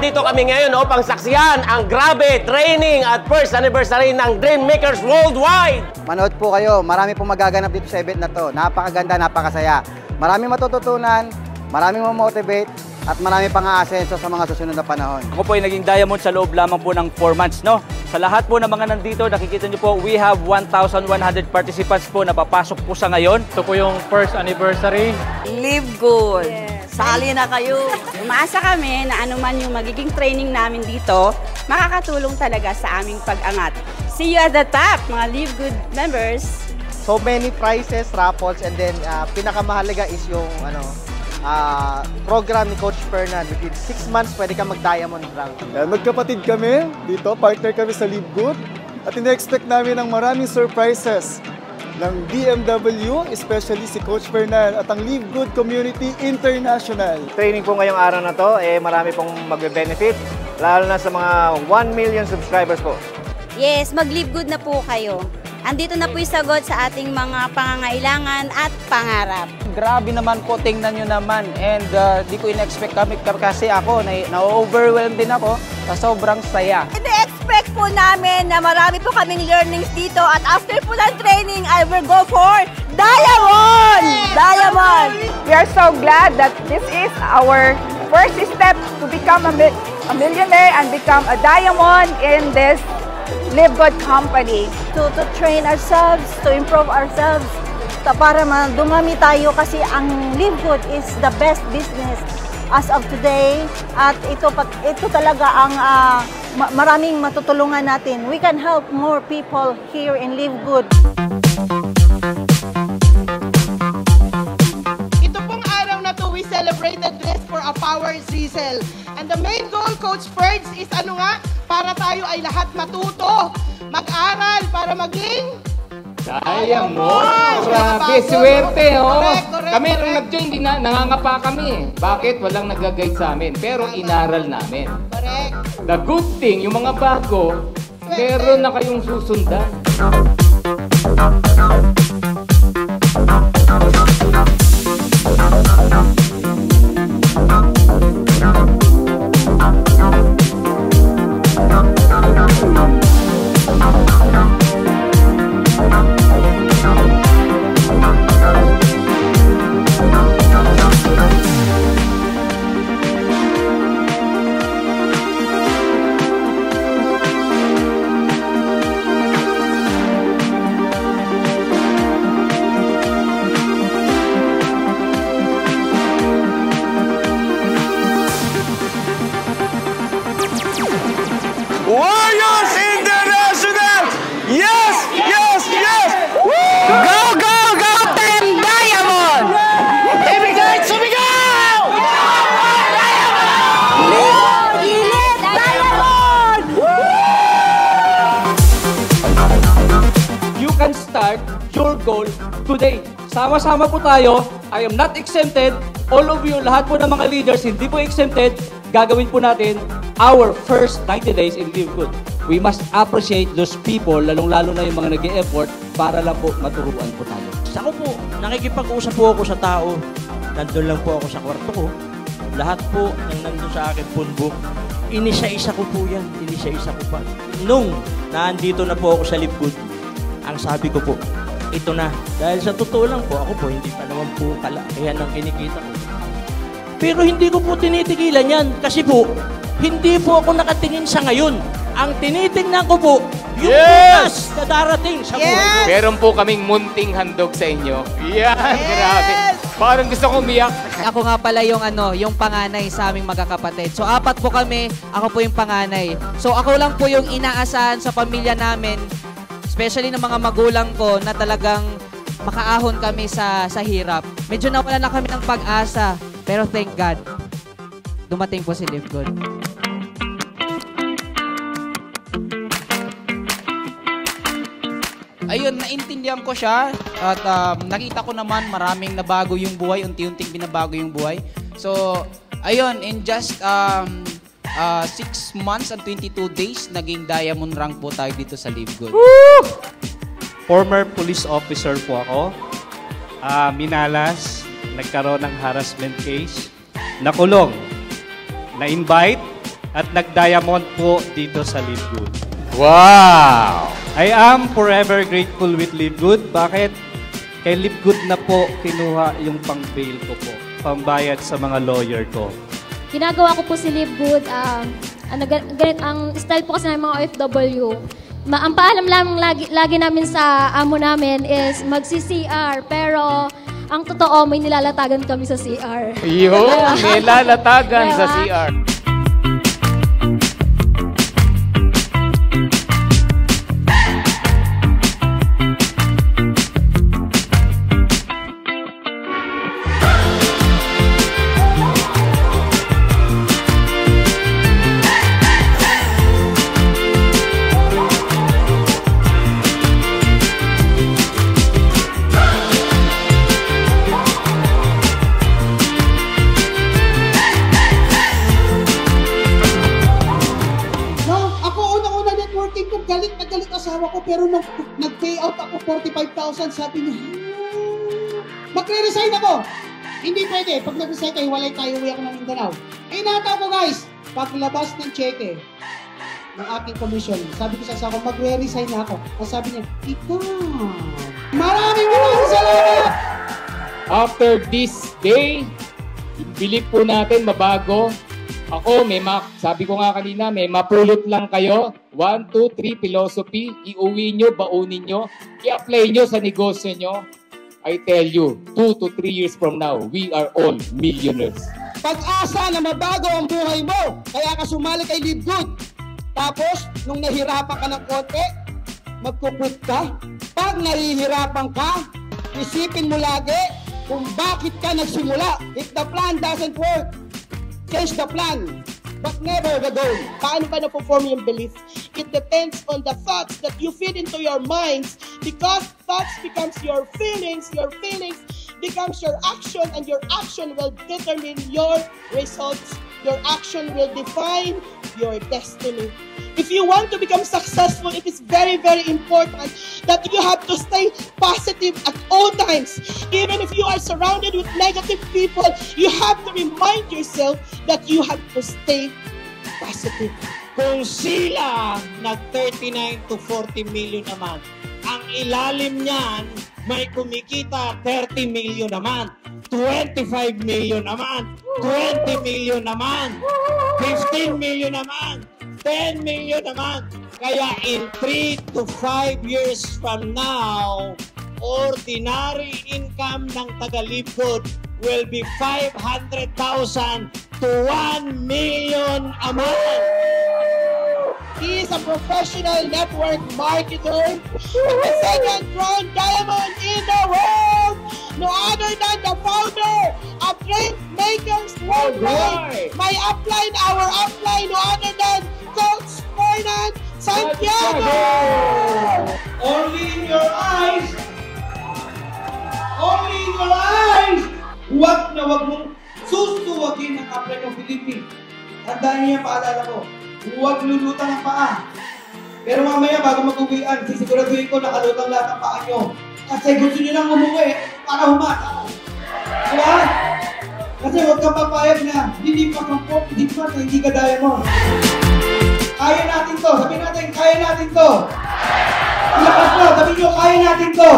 nandito kami ngayon upang saksiyan ang grabe training at first anniversary ng Dream Makers Worldwide. Manood po kayo, marami pong magaganap dito sa event na to. Napakaganda, napakasaya. Maraming matututunan, maraming mamotivate, at marami pang aasenso sa mga susunod na panahon. Ako po ay naging diamond sa loob lamang po ng 4 months, no? Sa lahat po ng mga nandito, nakikita niyo po, we have 1,100 participants po na papasok po sa ngayon. Ito po yung first anniversary. Live good. Yes. Sali na kayo. Umaasa kami na anuman yung magiging training namin dito, makakatulong talaga sa aming pag-angat. See you at the top, mga Live Good members. So many prizes, raffles, and then pinakamahalaga is yung program ni Coach Fernan. Within 6 months, pwede ka mag-diamond rank. Magkapatid kami dito, partner kami sa Live Good. At ina-expect namin ang maraming surprises ng BMW, especially si Coach Fernan at ang Live Good Community International. Training po ngayong araw na to, marami pong magbe-benefit, lalo na sa mga 1 million subscribers po. Yes, mag-Live Good na po kayo. Andito na po yung sagot sa ating mga pangangailangan at pangarap. Grabe naman po, tingnan nyo naman. And di ko in-expect kami kasi ako, na-overwhelmed din ako sa sobrang saya. Ina-expect po namin na marami po kaming learnings dito at after po ng training, I will go for Diamond! Diamond! We are so glad that this is our first step to become a millionaire and become a diamond in this Live Good company. To train ourselves, to improve ourselves, para dumami tayo kasi ang Live Good is the best business as of today. At ito talaga ang maraming matutulungan natin. We can help more people here in Live Good. Ito pong araw na to, we celebrated this for a power sizzle. And the main goal, Coach Ferds, is ano nga? Para tayo ay lahat matuto, mag-aral, para maging Diamond! Grabe, swerte, oh! Kami nung nag-join, nangangapa kami. Bakit? Walang nag-guide sa amin, pero inaral namin. Correct. The good thing, yung mga bago, meron na kayong susundan. Warriors International! Yes! Yes! Yes! Woo! Go! Go! Go! Team Diamond! Ibigay! Sumigaw! Elite Diamond! You can start your goal today. Sama-sama po tayo. I am not exempted. All of you, lahat po ng mga leaders, hindi po exempted. Gagawin po natin our first 90 days in Live Good. We must appreciate those people, lalong-lalo na yung mga nag-e-effort para lang po maturuan po tayo. Ako po, nakikipag-usap po ako sa tao. Nandun lang po ako sa kwarto ko. Lahat po ng nandun sa akin punbok, inisa-isa ko po yan. Inisa-isa ko pa. Nung naandito na po ako sa Live Good, ang sabi ko po, ito na. Dahil sa totoo lang po, ako po, hindi pa naman po kalakihan ng kinikita ko. Pero hindi ko po tinitigilan yan kasi po, hindi po ako nakatingin sa ngayon. Ang tinitingnan ko po, yung bukas na darating sa buhay. Meron po kaming munting handog sa inyo. Yan, grabe. Parang gusto kong umiyak. Ako nga pala yung yung panganay sa aming magkakapatid. So 4 po kami, ako po yung panganay. So ako lang po yung inaasahan sa pamilya namin, especially ng mga magulang ko na talagang makaahon kami sa hirap. Medyo nawala na kami ng pag-asa, pero thank God, dumating po si Live Good. Ayun, naintindihan ko siya at nakita ko naman maraming nabago yung buhay, unti-unting binabago yung buhay. So, ayun, in just 6 months and 22 days, naging diamond rank po tayo dito sa Live Good. Woo! Former police officer po ako. Minalas, nagkaroon ng harassment case. Nakulong. Na-invite at nag-diamond po dito sa Live Good. Wow! I am forever grateful with Live Good. Bakit? Kay Live Good na po kinuha yung pang-bail ko po, pambayad sa mga lawyer ko. Ginagawa ko po si Live Good, ang style po kasi ng mga OFW. Ang paalam lamang lagi namin sa amo namin is magsi-CR, pero ang totoo, may nilalatagan kami sa CR. Yun, nilalatagan sa CR. Pero nung nag-pay out ako 45,000, sabi niya, magre-resign ako. Hindi pwede. Pag nag-resign kayo, walay tayo, uwi ako ng Mindanao. Inataw ko guys, paglabas ng cheque ng aking commission, sabi ko sa asawa, magre-resign na ako. At sabi niya, ikaw. Maraming salamat! After this day, believe po natin mabago. Ako, sabi ko nga kanina, may mapulot lang kayo. 1, 2, 3 philosophy. Iuwi nyo, baunin nyo. I-apply nyo sa negosyo nyo. I tell you, 2 to 3 years from now, we are all millionaires. Pag-asa na mabago ang buhay mo. Kaya ka sumali kay Live Good. Tapos, nung nahirapan ka ng konti, magkukwit ka. Pag nahihirapan ka, isipin mo lagi kung bakit ka nagsimula. If the plan doesn't work, change the plan, but never the goal. Paano ba na-perform yung belief? It depends on the thoughts that you feed into your minds, because thoughts becomes your feelings becomes your action, and your action will determine your results. Your action will define your destiny. If you want to become successful, it is very, very important that you have to stay positive at all times. Even if you are surrounded with negative people, you have to remind yourself that you have to stay positive. Kung sila nag-39 to 40 million naman, ang ilalim niyan may kumikita 30 million naman, 25 million naman, 20 million naman, 15 million naman, 10 million naman. Kaya in 3 to 5 years from now, ordinary income ng taga-Live Good will be 500,000 to 1 million a month. He is a professional network marketer with the second crown diamond in the world. No other than the founder of Dream Makers Worldwide. My upline, our upline, no other than Coach Fernand Santiago. Only in your eyes. Only in your eyes. Huwag na huwag mong susuwagin ang upline ng Philippines. Tandaan niyo yung paalala ko. Huwag lulutang ang paa. Pero mamaya bago mag-uwian, sisiguraduhin ko nakalutang lahat ang paa nyo. Kasi gusto nyo lang umuwi para humata. Diba? Kasi huwag kang papayag na hindi pa kampok, hindi ka diamond. Kaya natin to. Sabihin natin, kaya natin to. Lakas mo, sabihin nyo, kaya natin to.